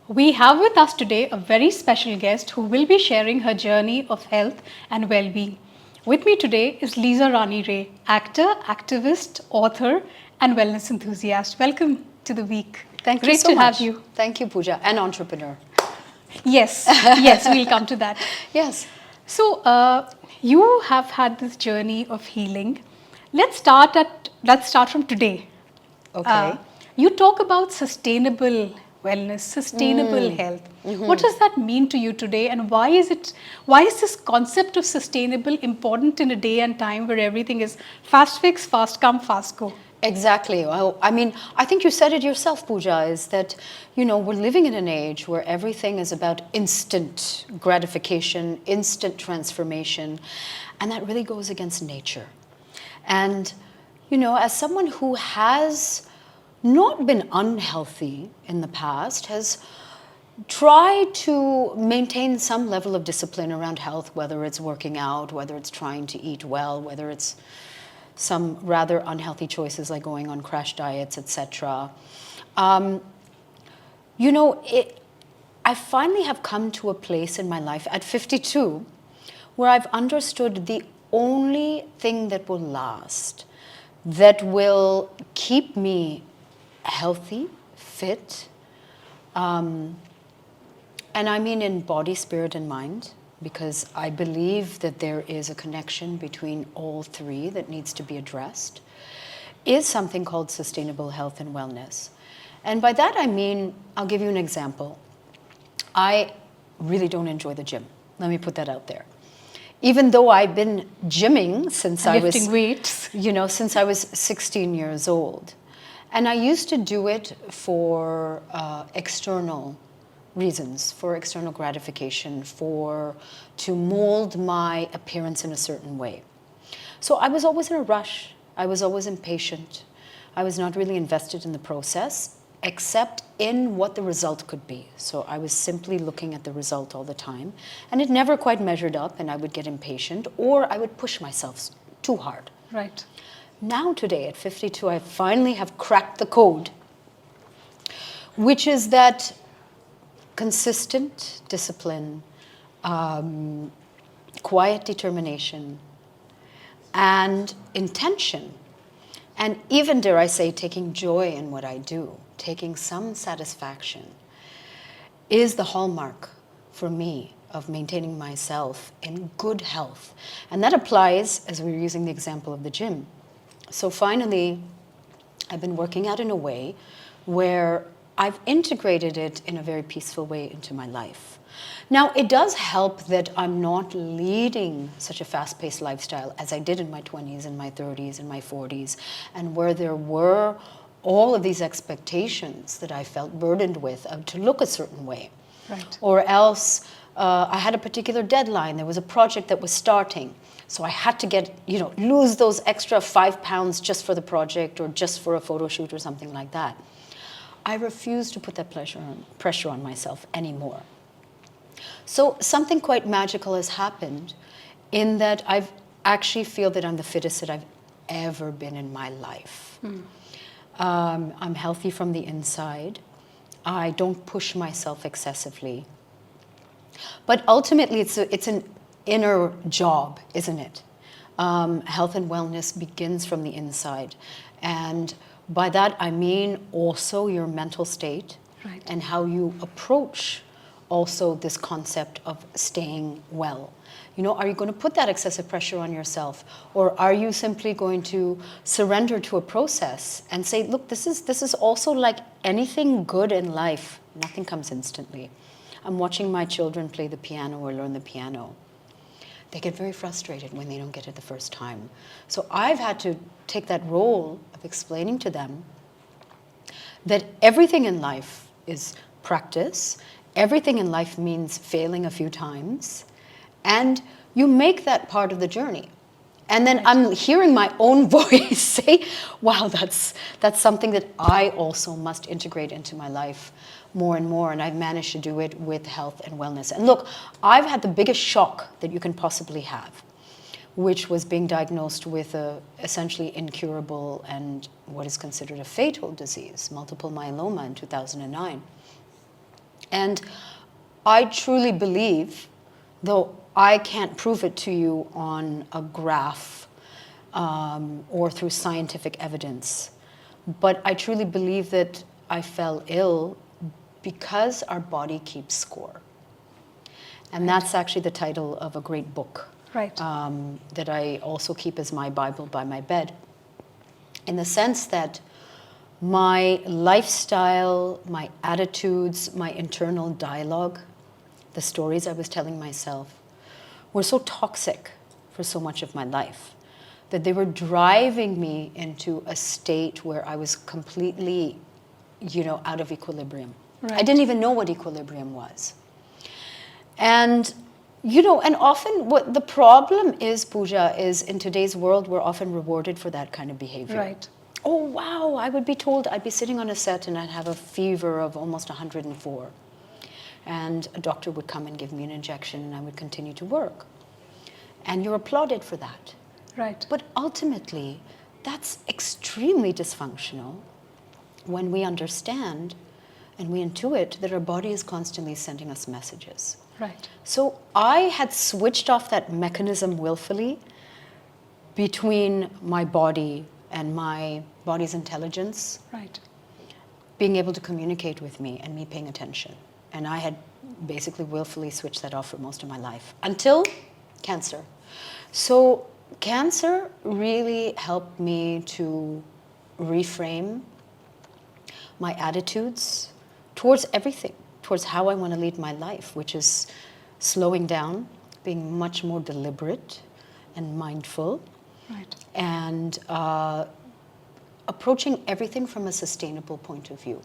We have with us today a very special guest who will be sharing her journey of health and well-being. With me today is Lisa Rani Ray, actor, activist, author, and wellness enthusiast. Welcome to the week. Thank you Great so to much. have you. Thank you, Pooja, and entrepreneur. Yes, yes, we'll come to that. Yes. So, you have had this journey of healing. Let's start from today. Okay. You talk about sustainable wellness, sustainable health. What does that mean to you today, and why is this concept of sustainable important in a day and time where everything is fast fix, fast come, fast go? Exactly. Well, I think you said it yourself, Pooja, is that, we're living in an age where everything is about instant gratification, instant transformation, and that really goes against nature. And, as someone who has not been unhealthy in the past, has tried to maintain some level of discipline around health, whether it's working out, whether it's trying to eat well, whether it's some rather unhealthy choices like going on crash diets, etc. I finally have come to a place in my life at 52 where I've understood the only thing that will last, that will keep me healthy, fit, and I mean in body, spirit, and mind, because I believe that there is a connection between all three that needs to be addressed, is something called sustainable health and wellness. And by that I mean, I'll give you an example. I really don't enjoy the gym. Let me put that out there. Even though I've been gymming since Lifting weights. Since I was 16 years old. And I used to do it for external reasons, for external gratification, to mold my appearance in a certain way. So I was always in a rush. I was always impatient. I was not really invested in the process, except in what the result could be. So I was simply looking at the result all the time, and it never quite measured up, and I would get impatient, or I would push myself too hard. Right. Now today, at 52, I finally have cracked the code, which is that consistent discipline, quiet determination, and intention, and even, dare I say, taking joy in what I do, taking some satisfaction, is the hallmark for me of maintaining myself in good health. And that applies, as we were using the example of the gym. So finally, I've been working out in a way where I've integrated it in a very peaceful way into my life. Now, it does help that I'm not leading such a fast-paced lifestyle as I did in my 20s and my 30s and my 40s, and where there were all of these expectations that I felt burdened with to look a certain way. Right. Or else I had a particular deadline. There was a project that was starting. So I had to lose those extra 5 pounds just for the project or just for a photo shoot or something like that. I refuse to put that pressure on myself anymore. So something quite magical has happened in that I actually feel that I'm the fittest that I've ever been in my life. I'm healthy from the inside. I don't push myself excessively. But ultimately, it's an inner job, isn't it? Health and wellness begins from the inside. And by that, I mean also your mental state, right, and how you approach also this concept of staying well. Are you going to put that excessive pressure on yourself? Or are you simply going to surrender to a process and say, look, this is also like anything good in life. Nothing comes instantly. I'm watching my children play the piano or learn the piano. They get very frustrated when they don't get it the first time. So I've had to take that role of explaining to them that everything in life is practice. Everything in life means failing a few times. And you make that part of the journey. And then I'm hearing my own voice say, wow, that's something that I also must integrate into my life more and more. And I've managed to do it with health and wellness. And look, I've had the biggest shock that you can possibly have, which was being diagnosed with a essentially incurable and what is considered a fatal disease, multiple myeloma, in 2009. And I truly believe, though I can't prove it to you on a graph or through scientific evidence, but I truly believe that I fell ill because our body keeps score. And that's actually the title of a great book Right. that I also keep as my Bible by my bed. In the sense that my lifestyle, my attitudes, my internal dialogue, the stories I was telling myself, were so toxic for so much of my life that they were driving me into a state where I was completely, out of equilibrium. I Right. didn't even know what equilibrium was. And, and often what the problem is, Pooja, is in today's world, we're often rewarded for that kind of behavior. Right. Oh, wow, I would be told I'd be sitting on a set and I'd have a fever of almost 104. And a doctor would come and give me an injection and I would continue to work. And you're applauded for that. Right. But ultimately, that's extremely dysfunctional when we understand and we intuit that our body is constantly sending us messages. Right. So I had switched off that mechanism willfully between my body and my body's intelligence Right. being able to communicate with me and me paying attention. And I had basically willfully switched that off for most of my life until cancer. So cancer really helped me to reframe my attitudes towards everything, towards how I want to lead my life, which is slowing down, being much more deliberate and mindful, Right. and approaching everything from a sustainable point of view.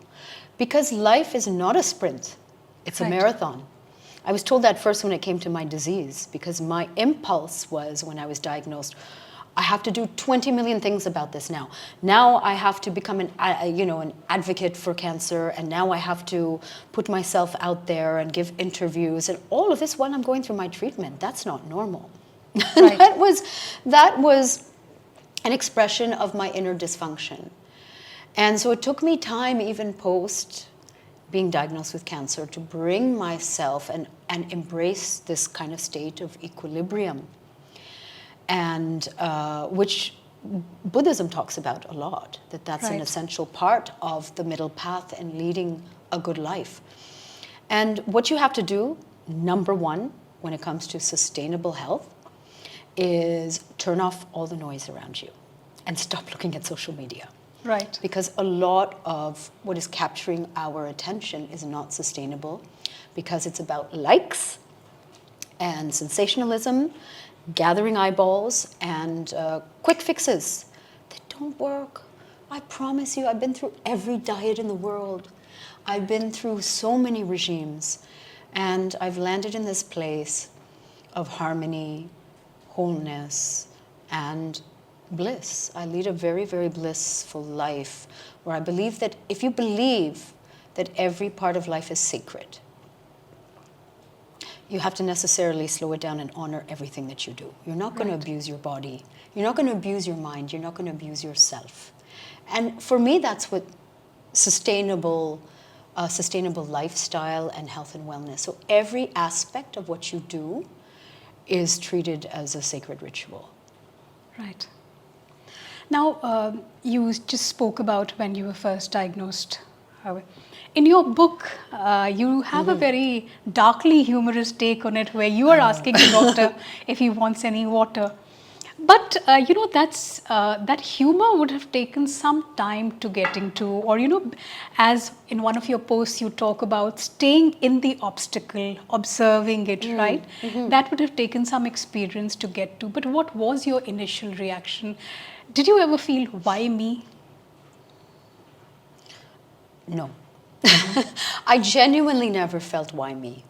Because life is not a sprint, it's a Right. marathon. I was told that first when it came to my disease, because my impulse was, when I was diagnosed, I have to do 20 million things about this now. Now I have to become an advocate for cancer, and now I have to put myself out there and give interviews, and all of this while I'm going through my treatment. That's not normal. Right. that was an expression of my inner dysfunction. And so it took me time, even post being diagnosed with cancer, to bring myself and embrace this kind of state of equilibrium, and which Buddhism talks about a lot, that's an Right. essential part of the middle path and leading a good life. And what you have to do, number one, when it comes to sustainable health, is turn off all the noise around you and stop looking at social media. Right. Because a lot of what is capturing our attention is not sustainable, because it's about likes and sensationalism, gathering eyeballs, and quick fixes that don't work. I promise you, I've been through every diet in the world. I've been through so many regimes, and I've landed in this place of harmony, wholeness, and bliss. I lead a very, very blissful life, where I believe that if you believe that every part of life is sacred, you have to necessarily slow it down and honor everything that you do. You're not going to Right. abuse your body. You're not going to abuse your mind. You're not going to abuse yourself. And for me, that's what sustainable lifestyle and health and wellness. So every aspect of what you do is treated as a sacred ritual. Right. Now, you just spoke about when you were first diagnosed. In your book, you have a very darkly humorous take on it, where you are asking the doctor if he wants any water. But that humor would have taken some time to get into, or as in one of your posts you talk about staying in the obstacle, observing it, right? That would have taken some experience to get to. But what was your initial reaction? Did you ever feel, why me? No. I genuinely never felt, why me?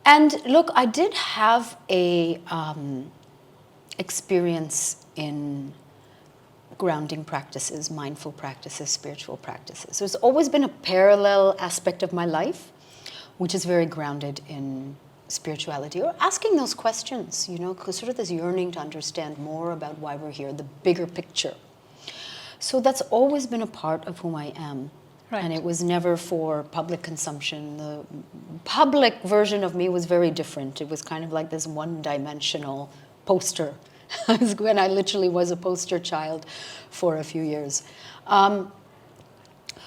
And look, I did have a experience in grounding practices, mindful practices, spiritual practices. There's always been a parallel aspect of my life, which is very grounded in spirituality, or asking those questions, sort of this yearning to understand more about why we're here, the bigger picture. So that's always been a part of who I am. Right. And it was never for public consumption. The public version of me was very different. It was kind of like this one-dimensional poster when I literally was a poster child for a few years.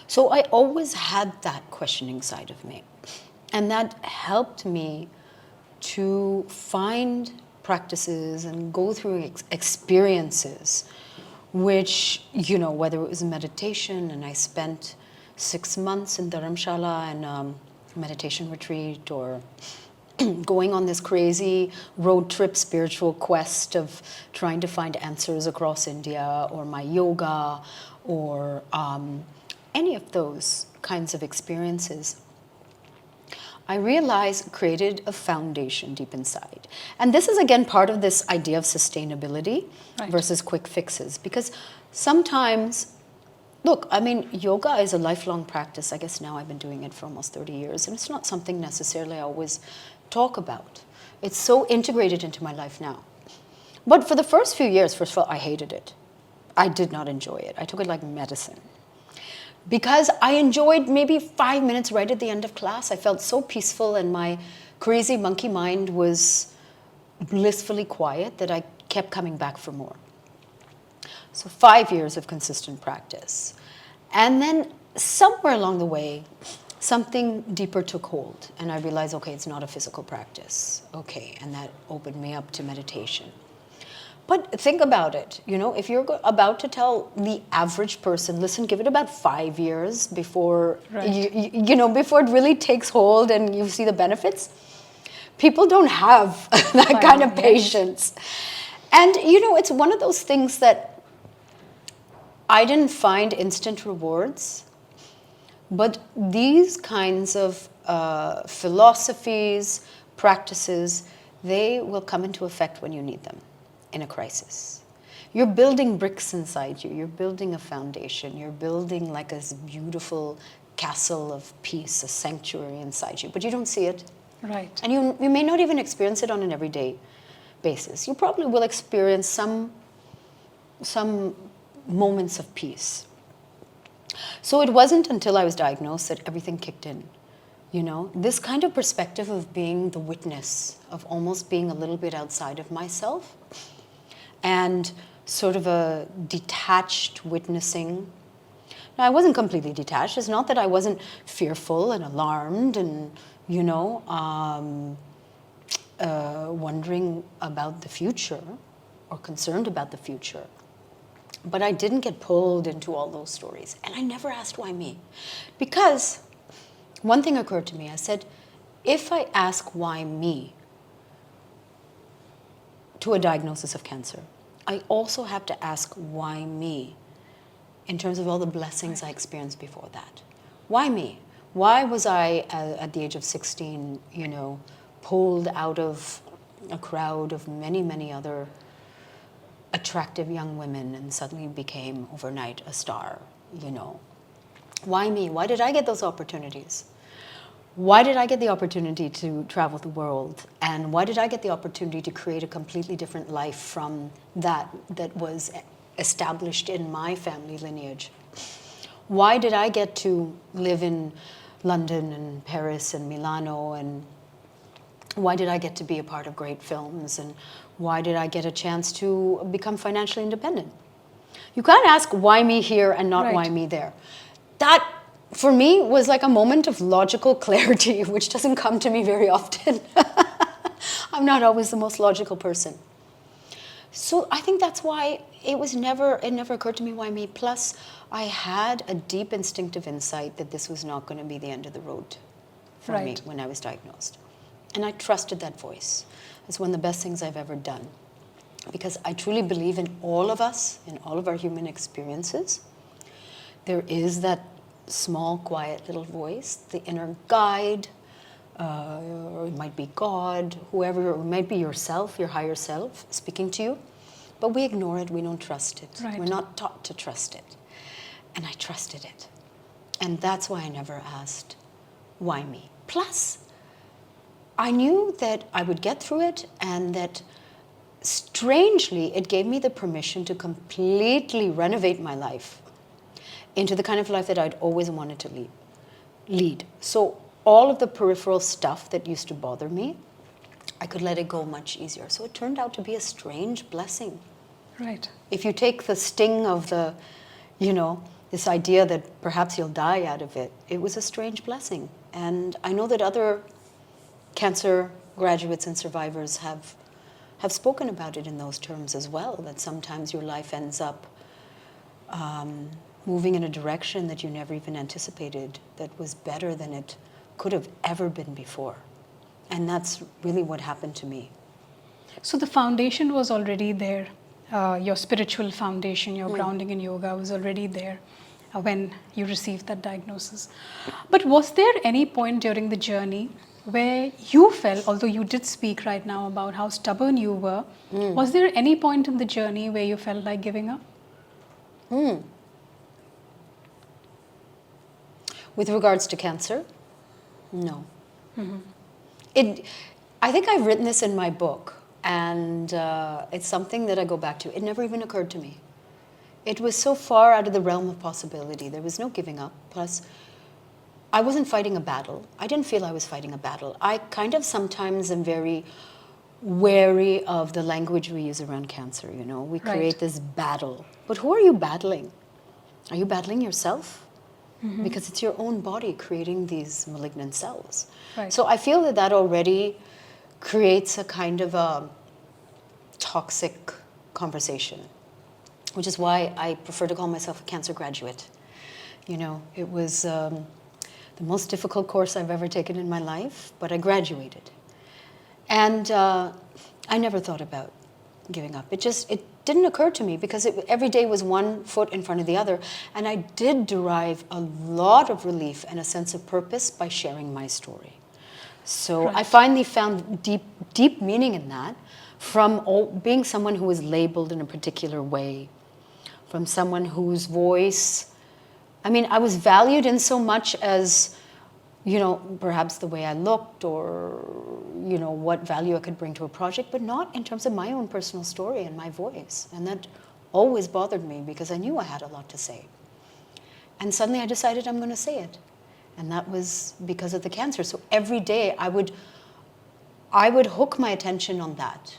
So I always had that questioning side of me. And that helped me to find practices and go through experiences which, you know, whether it was meditation, and I spent 6 months in Dharamshala and meditation retreat, or going on this crazy road trip spiritual quest of trying to find answers across India, or my yoga, or any of those kinds of experiences, I realized created a foundation deep inside. And this is again part of this idea of sustainability versus quick fixes. Because sometimes, look, I mean, yoga is a lifelong practice. I guess now I've been doing it for almost 30 years, and it's not something necessarily I always talk about. It's so integrated into my life now. But for the first few years, first of all, I hated it. I did not enjoy it. I took it like medicine. Because I enjoyed maybe 5 minutes right at the end of class. I felt so peaceful, and my crazy monkey mind was blissfully quiet that I kept coming back for more. So 5 years of consistent practice. And then somewhere along the way, something deeper took hold. And I realized, okay, it's not a physical practice. Okay, and that opened me up to meditation. But think about it, you know, if you're about to tell the average person, listen, give it about 5 years before, you know, before it really takes hold and you see the benefits. People don't have that kind of patience. And, you know, it's one of those things that I didn't find instant rewards, but these kinds of philosophies, practices, they will come into effect when you need them. In a crisis. You're building bricks inside you. You're building a foundation. You're building like a beautiful castle of peace, a sanctuary inside you, but you don't see it. Right. And you may not even experience it on an everyday basis. You probably will experience some moments of peace. So it wasn't until I was diagnosed that everything kicked in. You know, this kind of perspective of being the witness, of almost being a little bit outside of myself, and sort of a detached witnessing. Now, I wasn't completely detached. It's not that I wasn't fearful and alarmed and, you know, wondering about the future or concerned about the future. But I didn't get pulled into all those stories. And I never asked why me. Because one thing occurred to me. I said, if I ask why me to a diagnosis of cancer, I also have to ask why me in terms of all the blessings I experienced before that. Why me? Why was I, at the age of 16, you know, pulled out of a crowd of many, many other attractive young women and suddenly became overnight a star, you know? Why me? Why did I get those opportunities? Why did I get the opportunity to travel the world? And why did I get the opportunity to create a completely different life from that was established in my family lineage? Why did I get to live in London and Paris and Milano? And why did I get to be a part of great films? And why did I get a chance to become financially independent? You can't ask why me here and not why me there. That, for me, was like a moment of logical clarity, which doesn't come to me very often. I'm not always the most logical person. So I think that's why it never occurred to me why me. Plus, I had a deep instinctive insight that this was not going to be the end of the road for me when I was diagnosed. And I trusted that voice. It's one of the best things I've ever done. Because I truly believe in all of us, in all of our human experiences, there is that small, quiet little voice, the inner guide, or it might be God, whoever, or it might be yourself, your higher self, speaking to you. But we ignore it, we don't trust it. We're not taught to trust it. And I trusted it. And that's why I never asked, why me? Plus, I knew that I would get through it, and that strangely, it gave me the permission to completely renovate my life. into the kind of life that I'd always wanted to lead. So all of the peripheral stuff that used to bother me, I could let it go much easier. So it turned out to be a strange blessing. Right. If you take the sting of the, this idea that perhaps you'll die out of it, it was a strange blessing. And I know that other cancer graduates and survivors have spoken about it in those terms as well, that sometimes your life ends up moving in a direction that you never even anticipated that was better than it could have ever been before. And that's really what happened to me. So the foundation was already there. Your spiritual foundation, your grounding in yoga was already there when you received that diagnosis. But was there any point during the journey where you felt, although you did speak right now about how stubborn you were, was there any point in the journey where you felt like giving up? With regards to cancer, no. I think I've written this in my book, and it's something that I go back to. It never even occurred to me. It was so far out of the realm of possibility. There was no giving up. Plus, I wasn't fighting a battle. I didn't feel I was fighting a battle. I kind of sometimes am very wary of the language we use around cancer, We create this battle. But who are you battling? Are you battling yourself? Because it's your own body creating these malignant cells. Right. So I feel that already creates a kind of a toxic conversation, which is why I prefer to call myself a cancer graduate. It was the most difficult course I've ever taken in my life, but I graduated. And I never thought about giving up. It didn't occur to me because every day was one foot in front of the other. And I did derive a lot of relief and a sense of purpose by sharing my story. So I finally found deep meaning in that from being someone who was labeled in a particular way, from someone whose voice, I was valued in so much as, perhaps the way I looked or, what value I could bring to a project, but not in terms of my own personal story and my voice. And that always bothered me because I knew I had a lot to say. And suddenly I decided I'm going to say it. And that was because of the cancer. So every day I would hook my attention on that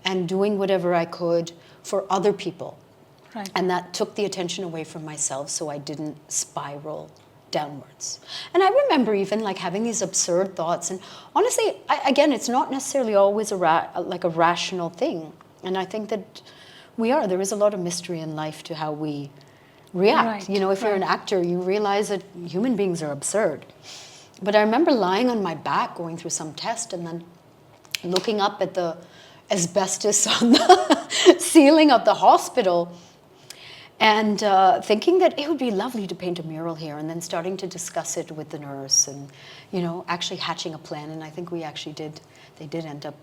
and doing whatever I could for other people. Right. And that took the attention away from myself so I didn't spiral downwards. And I remember even having these absurd thoughts. And honestly, again, it's not necessarily always a rational thing. And I think that there is a lot of mystery in life to how we react. Right. If you're an actor, you realize that human beings are absurd. But I remember lying on my back going through some test and then looking up at the asbestos on the ceiling of the hospital and thinking that it would be lovely to paint a mural here, and then starting to discuss it with the nurse and, actually hatching a plan. And I think we actually they did end up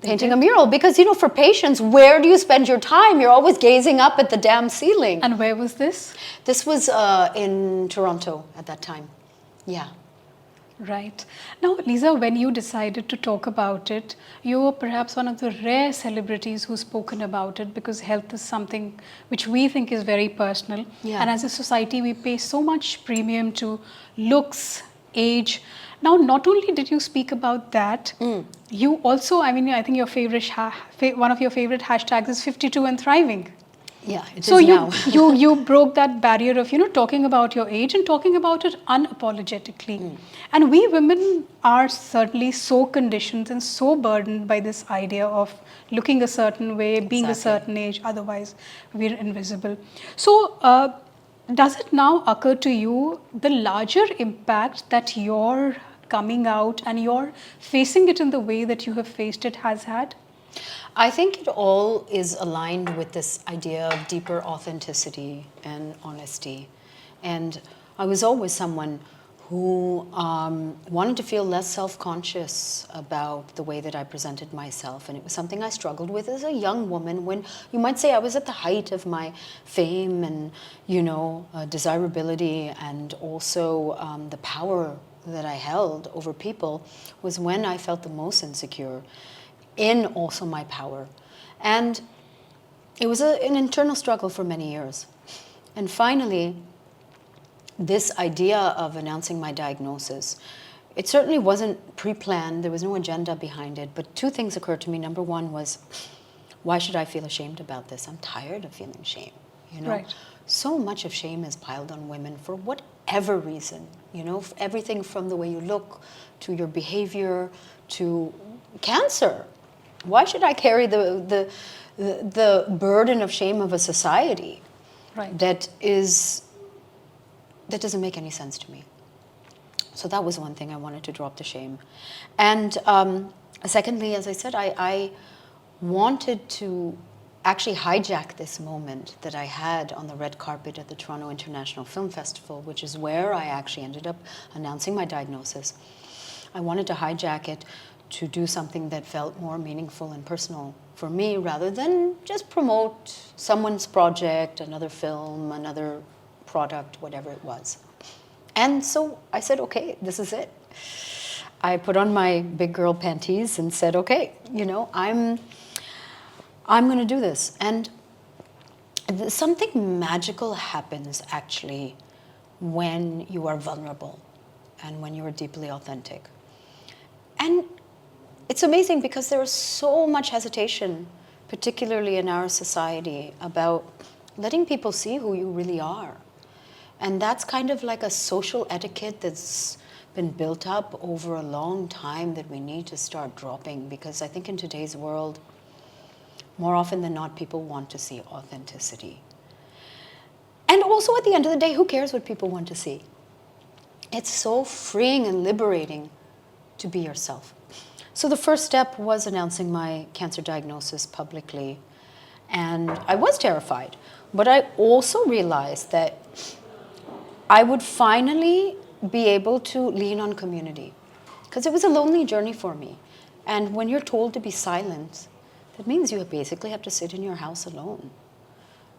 painting a mural because, for patients, where do you spend your time? You're always gazing up at the damn ceiling. And where was this? This was in Toronto at that time. Yeah. Right. Now, Lisa, when you decided to talk about it, you were perhaps one of the rare celebrities who's spoken about it because health is something which we think is very personal. Yeah. And as a society, we pay so much premium to looks, age. Now, not only did you speak about that, you also, I think your one of your favorite hashtags is 52 and thriving. Yeah, it so is you, now. you broke that barrier of talking about your age and talking about it unapologetically. And we women are certainly so conditioned and so burdened by this idea of looking a certain way, being a certain age, otherwise we're invisible. So does it now occur to you the larger impact that your coming out and your facing it in the way that you have faced it has had? I think it all is aligned with this idea of deeper authenticity and honesty. And I was always someone who wanted to feel less self-conscious about the way that I presented myself. And it was something I struggled with as a young woman when you might say I was at the height of my fame and, desirability and also the power that I held over people was when I felt the most insecure in also my power. And it was an internal struggle for many years. And finally, this idea of announcing my diagnosis, it certainly wasn't pre-planned. There was no agenda behind it. But two things occurred to me. Number one was, why should I feel ashamed about this? I'm tired of feeling shame. You know, Right. so much of shame is piled on women for whatever reason. You know, everything from the way you look to your behavior to cancer. Why should I carry the burden of shame of a society Right. that doesn't make any sense to me? So that was one thing I wanted to drop the shame. And secondly, as I said, I wanted to actually hijack this moment that I had on the red carpet at the Toronto International Film Festival, which is where I actually ended up announcing my diagnosis. I wanted to hijack it to do something that felt more meaningful and personal for me, rather than just promote someone's project, another film, another product, whatever it was. And so I said, okay, this is it. I put on my big girl panties and said, okay, you know, I'm going to do this. And something magical happens actually when you are vulnerable and when you are deeply authentic. And it's amazing because there is so much hesitation, particularly in our society, about letting people see who you really are. And that's kind of like a social etiquette that's been built up over a long time that we need to start dropping, because I think in today's world, more often than not, people want to see authenticity. And also at the end of the day, who cares what people want to see? It's so freeing and liberating to be yourself. So the first step was announcing my cancer diagnosis publicly. And I was terrified. But I also realized that I would finally be able to lean on community, because it was a lonely journey for me. And when you're told to be silent, that means you basically have to sit in your house alone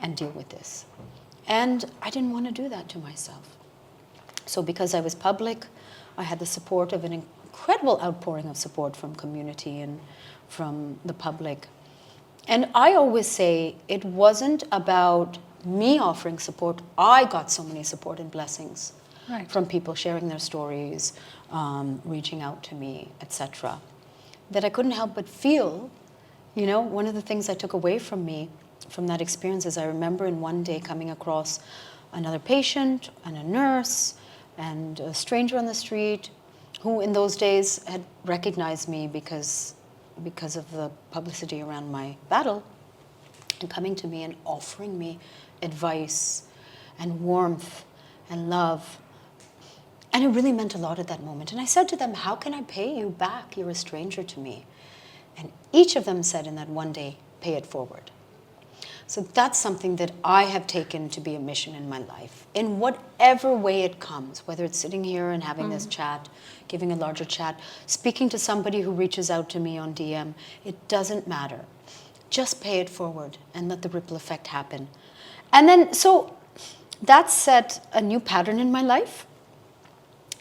and deal with this. And I didn't want to do that to myself. So because I was public, I had the support of an incredible outpouring of support from community and from the public. And I always say it wasn't about me offering support. I got so many support and blessings from people sharing their stories, reaching out to me, etc., that I couldn't help but feel. You know, one of the things I took away from me from that experience is I remember in one day coming across another patient and a nurse and a stranger on the street who in those days had recognized me because of the publicity around my battle, and coming to me and offering me advice and warmth and love. And it really meant a lot at that moment. And I said to them, how can I pay you back? You're a stranger to me. And each of them said in that one day, pay it forward. So that's something that I have taken to be a mission in my life, in whatever way it comes, whether it's sitting here and having this chat, giving a larger chat, speaking to somebody who reaches out to me on DM. It doesn't matter. Just pay it forward and let the ripple effect happen. And then, so that set a new pattern in my life.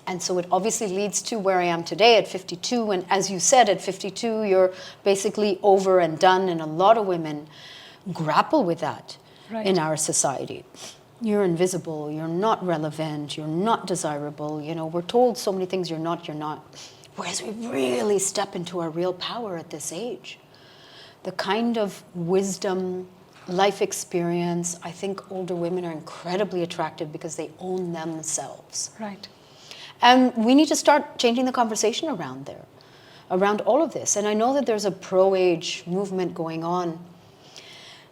And so it obviously leads to where I am today at 52. And as you said, at 52, you're basically over and done. And a lot of women grapple with that in our society. You're invisible, you're not relevant, you're not desirable. You know, we're told so many things, you're not. Whereas we really step into our real power at this age. The kind of wisdom, life experience, I think older women are incredibly attractive because they own themselves. Right. And we need to start changing the conversation around there, around all of this. And I know that there's a pro-age movement going on.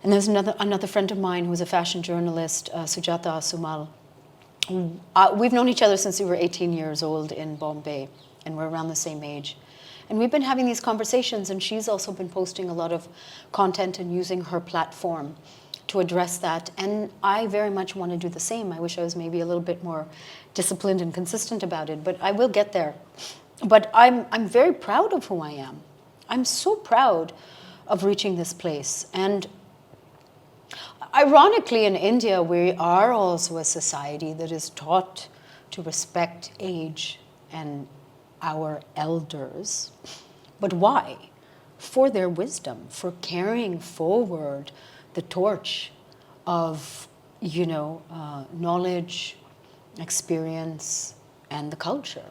And there's another friend of mine who's a fashion journalist, Sujata Sumal. We've known each other since we were 18 years old in Bombay, and we're around the same age. And we've been having these conversations, and she's also been posting a lot of content and using her platform to address that. And I very much want to do the same. I wish I was maybe a little bit more disciplined and consistent about it, but I will get there. But I'm very proud of who I am. I'm so proud of reaching this place. And ironically, in India, we are also a society that is taught to respect age and our elders. But why? For their wisdom, for carrying forward the torch of, knowledge, experience, and the culture.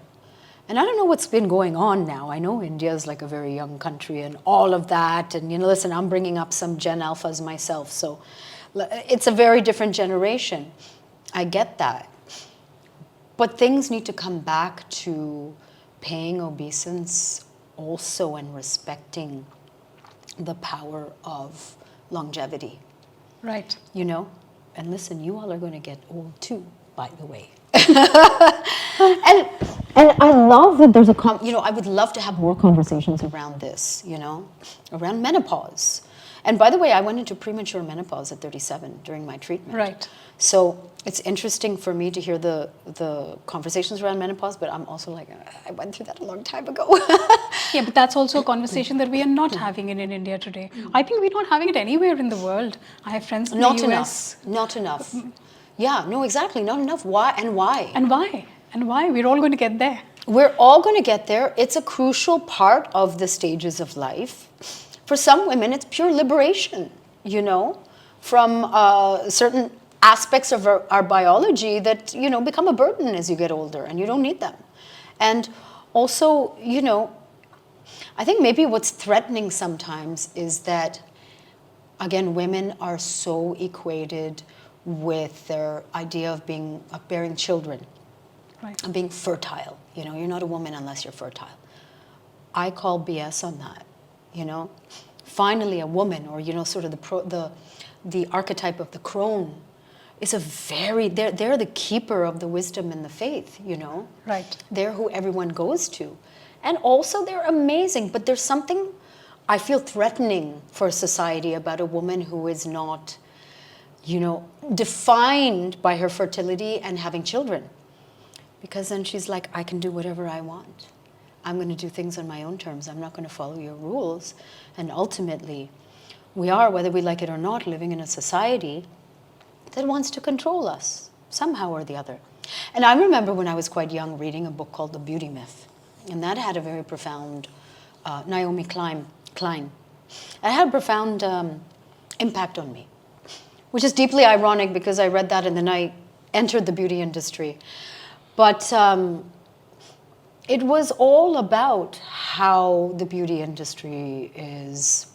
And I don't know what's been going on now. I know India is like a very young country and all of that. And, listen, I'm bringing up some Gen Alphas myself. So it's a very different generation. I get that. But things need to come back to paying obeisance also and respecting the power of longevity. Right. And listen, you all are going to get old too, by the way. And I love that there's I would love to have more conversations around this, around menopause. And by the way, I went into premature menopause at 37 during my treatment. Right. So it's interesting for me to hear the conversations around menopause, but I'm also like, I went through that a long time ago. Yeah, but that's also a conversation that we are not having in India today. I think we're not having it anywhere in the world. I have friends in the US. Not enough. Yeah, no, exactly. Not enough. Why? And why? And why? And why? We're all going to get there. We're all going to get there. It's a crucial part of the stages of life. For some women, it's pure liberation, from certain aspects of our biology that, become a burden as you get older and you don't need them. And also, I think maybe what's threatening sometimes is that, again, women are so equated with their idea of bearing children. Right. And being fertile. You're not a woman unless you're fertile. I call BS on that. Finally a woman, or sort of the archetype of the crone is they're the keeper of the wisdom and the faith. Right. They're who everyone goes to, and also they're amazing. But there's something I feel threatening for society about a woman who is not, defined by her fertility and having children. Because then she's like, I can do whatever I want. I'm going to do things on my own terms. I'm not going to follow your rules. And ultimately, we are, whether we like it or not, living in a society that wants to control us somehow or the other. And I remember when I was quite young reading a book called The Beauty Myth. And that had a very profound, Naomi Klein. It had a profound impact on me, which is deeply ironic because I read that and then I entered the beauty industry. But it was all about how the beauty industry is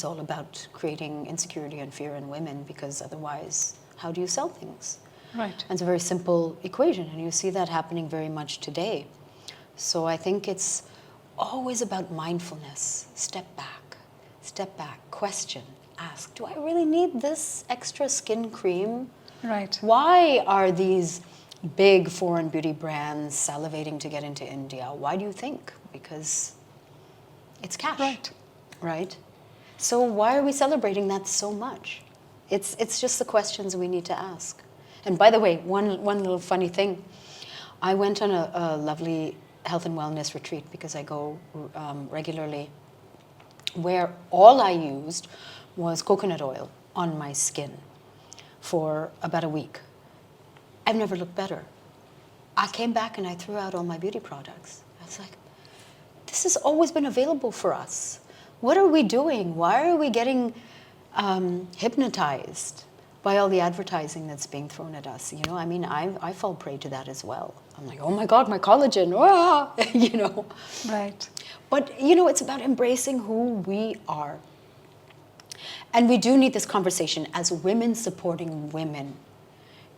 all about creating insecurity and fear in women, because otherwise, how do you sell things? Right. And it's a very simple equation, and you see that happening very much today. So I think it's always about mindfulness. Step back, question, ask, do I really need this extra skin cream? Right. Why are these big foreign beauty brands salivating to get into India? Why do you think? Because it's cash. Right? So why are we celebrating that so much? It's just the questions we need to ask. And by the way, one little funny thing. I went on a lovely health and wellness retreat because I go regularly, where all I used was coconut oil on my skin for about a week. I've never looked better. I came back and I threw out all my beauty products. I was like, this has always been available for us. What are we doing? Why are we getting hypnotized by all the advertising that's being thrown at us? I fall prey to that as well. I'm like, oh my God, my collagen, Right. But, it's about embracing who we are. And we do need this conversation as women supporting women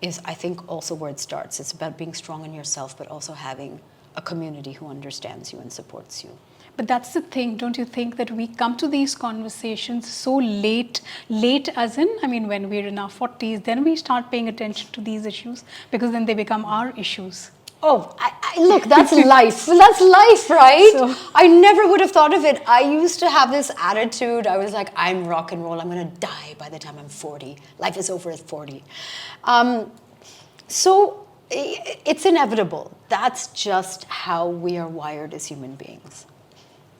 is, I think, also where it starts. It's about being strong in yourself, but also having a community who understands you and supports you. But that's the thing, don't you think, that we come to these conversations so late as in, when we're in our 40s, then we start paying attention to these issues because then they become our issues. Oh, look, that's life. That's life, right? So, I never would have thought of it. I used to have this attitude. I was like, I'm rock and roll. I'm going to die by the time I'm 40. Life is over at 40. So it's inevitable. That's just how we are wired as human beings.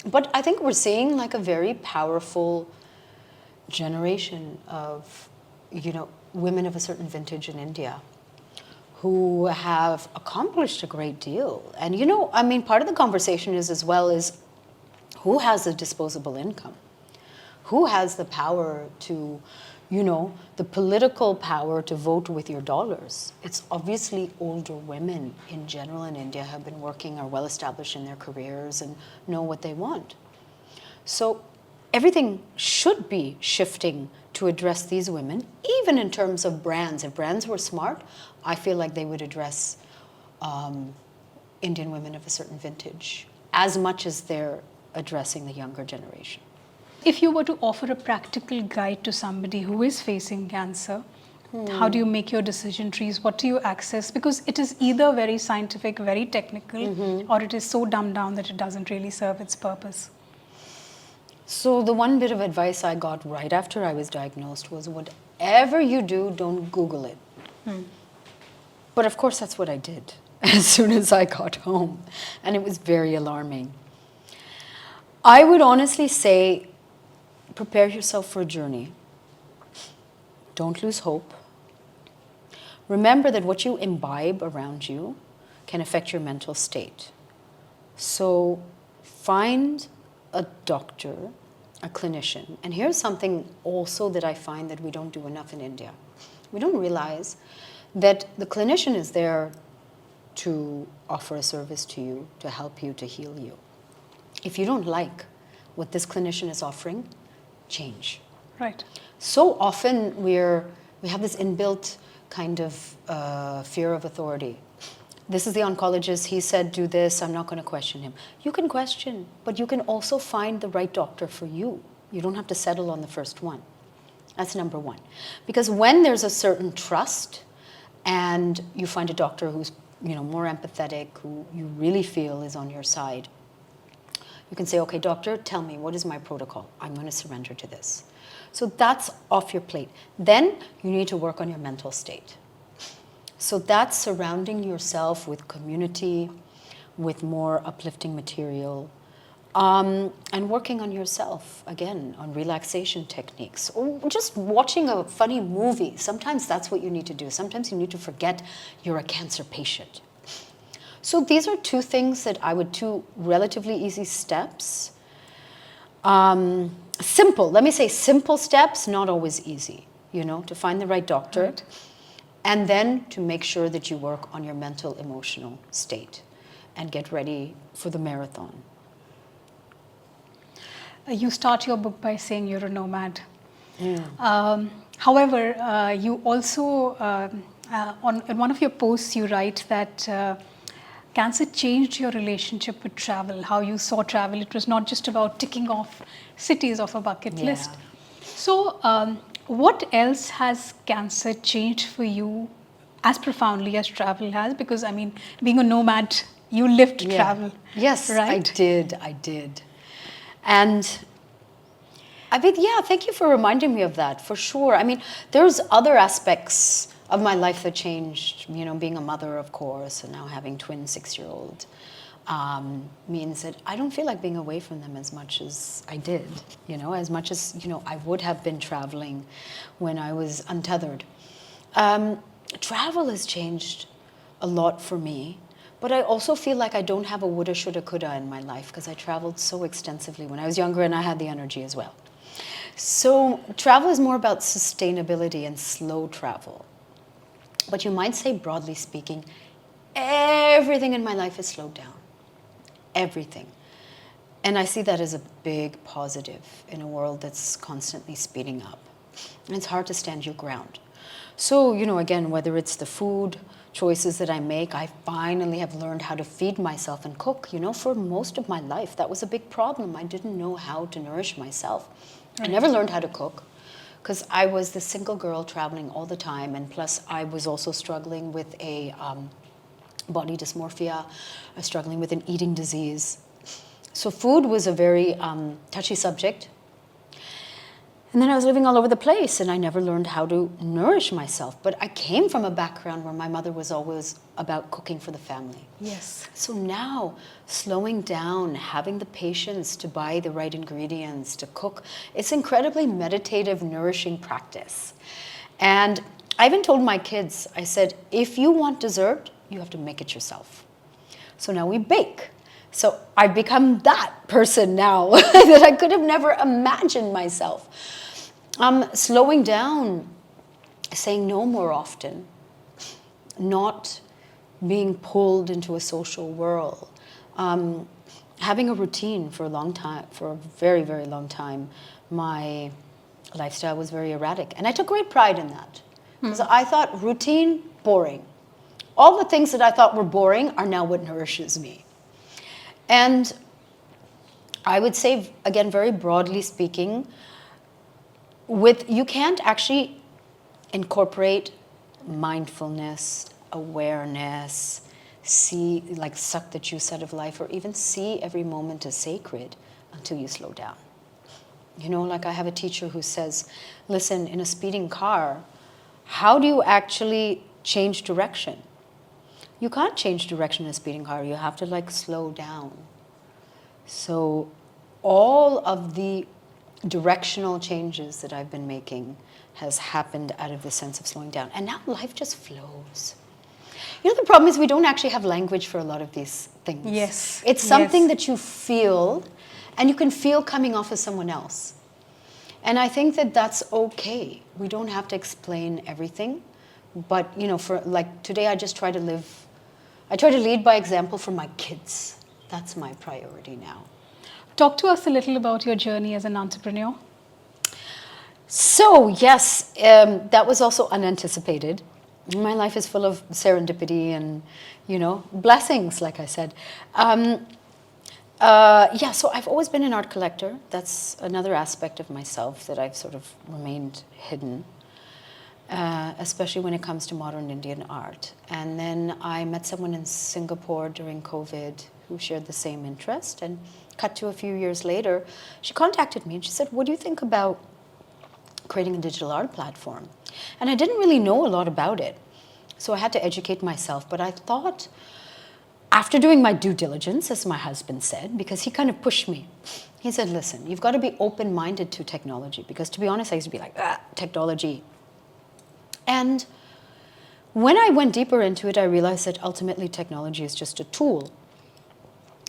But I think we're seeing like a very powerful generation of, women of a certain vintage in India who have accomplished a great deal. And, part of the conversation is as well is who has a disposable income? Who has the power to, you know, the political power to vote with your dollars. It's obviously older women in general in India have been working, are well established in their careers and know what they want. So everything should be shifting to address these women, even in terms of brands. If brands were smart, I feel like they would address Indian women of a certain vintage as much as they're addressing the younger generation. If you were to offer a practical guide to somebody who is facing cancer, how do you make your decision trees? What do you access? Because it is either very scientific, very technical, or it is so dumbed down that it doesn't really serve its purpose. So the one bit of advice I got right after I was diagnosed was, whatever you do, don't Google it. But of course, that's what I did as soon as I got home. And it was very alarming. I would honestly say, prepare yourself for a journey. Don't lose hope. Remember that what you imbibe around you can affect your mental state. So find a doctor, a clinician. And here's something also that I find that we don't do enough in India. We don't realize that the clinician is there to offer a service to you, to help you, to heal you. If you don't like what this clinician is offering, change. Right. So often we have this inbuilt kind of fear of authority. This is the oncologist, he said do this, I'm not going to question him. You can question, but you can also find the right doctor for you. You don't have to settle on the first one. That's number one. Because when there's a certain trust and you find a doctor who's more empathetic, who you really feel is on your side, you can say, okay, doctor, tell me, what is my protocol? I'm going to surrender to this. So that's off your plate. Then you need to work on your mental state. So that's surrounding yourself with community, with more uplifting material, and working on yourself, again, on relaxation techniques, or just watching a funny movie. Sometimes that's what you need to do. Sometimes you need to forget you're a cancer patient. So these are two things that two relatively easy steps. Simple, let me say simple steps, not always easy, to find the right doctor. Right. And then to make sure that you work on your mental, emotional state and get ready for the marathon. You start your book by saying you're a nomad. However, you also, in one of your posts, you write that cancer changed your relationship with travel, how you saw travel. It was not just about ticking off cities off a bucket list. So what else has cancer changed for you as profoundly as travel has? Because, being a nomad, you lived travel. Yes, right? I did. And thank you for reminding me of that, for sure. There's other aspects of my life that changed, being a mother, of course, and now having twin 6-year-old means that I don't feel like being away from them as much as I did, as much as, I would have been traveling when I was untethered. Travel has changed a lot for me, but I also feel like I don't have a woulda, shoulda, coulda in my life because I traveled so extensively when I was younger and I had the energy as well. So travel is more about sustainability and slow travel. But you might say, broadly speaking, everything in my life is slowed down. Everything. And I see that as a big positive in a world that's constantly speeding up. And it's hard to stand your ground. So, again, whether it's the food choices that I make, I finally have learned how to feed myself and cook. For most of my life, that was a big problem. I didn't know how to nourish myself. Right. I never learned how to cook, because I was the single girl traveling all the time, and plus I was also struggling with a body dysmorphia, I was struggling with an eating disease. So food was a very touchy subject. And then I was living all over the place, and I never learned how to nourish myself. But I came from a background where my mother was always about cooking for the family. Yes. So now, slowing down, having the patience to buy the right ingredients, to cook, it's incredibly meditative, nourishing practice. And I even told my kids, I said, if you want dessert, you have to make it yourself. So now we bake. So I've become that person now that I could have never imagined myself. Slowing down, saying no more often, not being pulled into a social whirl, having a routine for a long time, for a very, very long time. My lifestyle was very erratic, and I took great pride in that because I thought routine, boring. All the things that I thought were boring are now what nourishes me. And I would say, again, very broadly speaking, you can't actually incorporate mindfulness, awareness, see, like suck the juice out of life, or even see every moment as sacred until you slow down. You know, like I have a teacher who says, listen, in a speeding car, how do you actually change direction? You can't change direction in a speeding car. You have to like slow down. So all of the directional changes that I've been making has happened out of the sense of slowing down. And now life just flows. You know, the problem is we don't actually have language for a lot of these things. Yes. It's something that you feel, and you can feel coming off of someone else. And I think that that's okay. We don't have to explain everything. But, you know, for like today I just try to lead by example for my kids. That's my priority now. Talk to us a little about your journey as an entrepreneur. So, yes, that was also unanticipated. My life is full of serendipity and, you know, blessings, like I said. So I've always been an art collector. That's another aspect of myself that I've sort of remained hidden, especially when it comes to modern Indian art. And then I met someone in Singapore during COVID who shared the same interest, and cut to a few years later, she contacted me and she said, what do you think about creating a digital art platform? And I didn't really know a lot about it, so I had to educate myself. But I thought, after doing my due diligence, as my husband said, because he kind of pushed me, he said, listen, you've got to be open-minded to technology, because to be honest, I used to be like, technology. And when I went deeper into it, I realized that ultimately technology is just a tool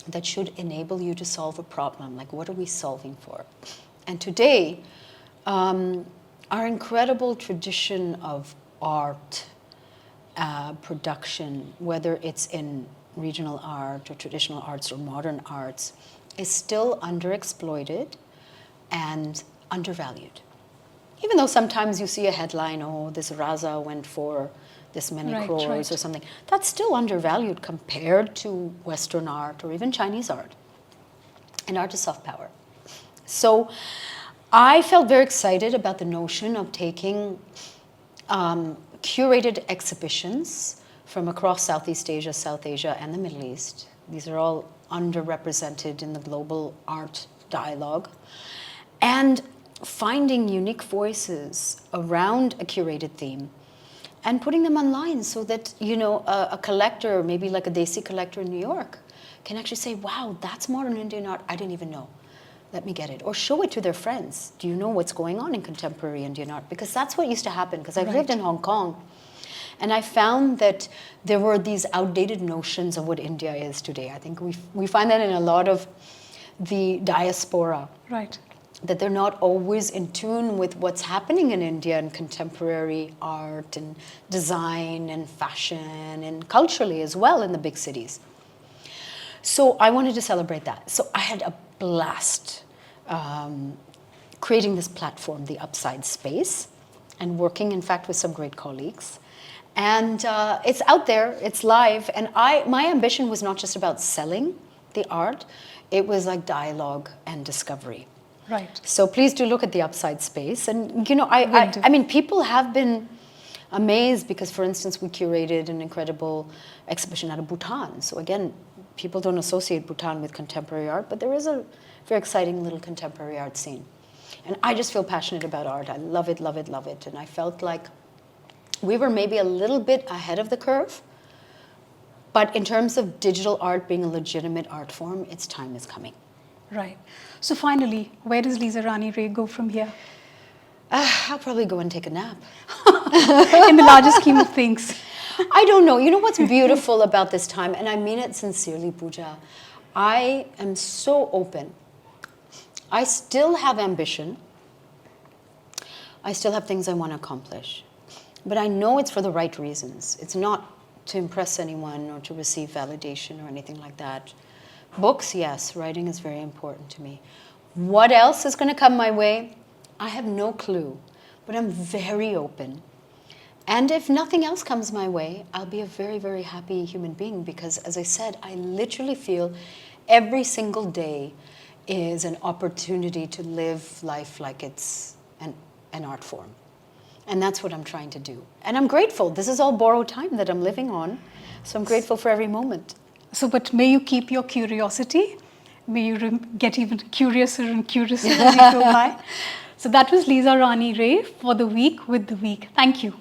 that should enable you to solve a problem. Like, what are we solving for? And today, our incredible tradition of art production, whether it's in regional art or traditional arts or modern arts, is still underexploited and undervalued. Even though sometimes you see a headline, oh, this Raza went for this many crores or something, that's still undervalued compared to Western art or even Chinese art. And art is soft power. So I felt very excited about the notion of taking curated exhibitions from across Southeast Asia, South Asia, and the Middle East. These are all underrepresented in the global art dialogue. And finding unique voices around a curated theme and putting them online so that, you know, a collector, maybe like a Desi collector in New York, can actually say, wow, that's modern Indian art, I didn't even know. Let me get it. Or show it to their friends. Do you know what's going on in contemporary Indian art? Because that's what used to happen, because I've lived in Hong Kong. And I found that there were these outdated notions of what India is today. I think we find that in a lot of the diaspora. Right. That they're not always in tune with what's happening in India in contemporary art and design and fashion and culturally as well in the big cities. So I wanted to celebrate that. So I had a blast creating this platform, the Upside Space, and working, in fact, with some great colleagues. And it's out there, it's live, and my ambition was not just about selling the art, it was like dialogue and discovery. Right. So please do look at the Upside Space. And, you know, I mean, people have been amazed because, for instance, we curated an incredible exhibition out of Bhutan. So again, people don't associate Bhutan with contemporary art, but there is a very exciting little contemporary art scene. And I just feel passionate about art. I love it, love it, love it. And I felt like we were maybe a little bit ahead of the curve. But in terms of digital art being a legitimate art form, its time is coming. Right. So finally, where does Lisa Rani Ray go from here? I'll probably go and take a nap. In the larger scheme of things. I don't know. You know what's beautiful about this time, and I mean it sincerely, Pooja, I am so open. I still have ambition. I still have things I want to accomplish. But I know it's for the right reasons. It's not to impress anyone or to receive validation or anything like that. Books, yes, writing is very important to me. What else is going to come my way? I have no clue, but I'm very open. And if nothing else comes my way, I'll be a very, very happy human being because, as I said, I literally feel every single day is an opportunity to live life like it's an art form. And that's what I'm trying to do. And I'm grateful. This is all borrowed time that I'm living on. So I'm grateful for every moment. So, but may you keep your curiosity. May you get even curiouser and curiouser as you go by. So that was Lisa Rani Ray for The Week with The Week. Thank you.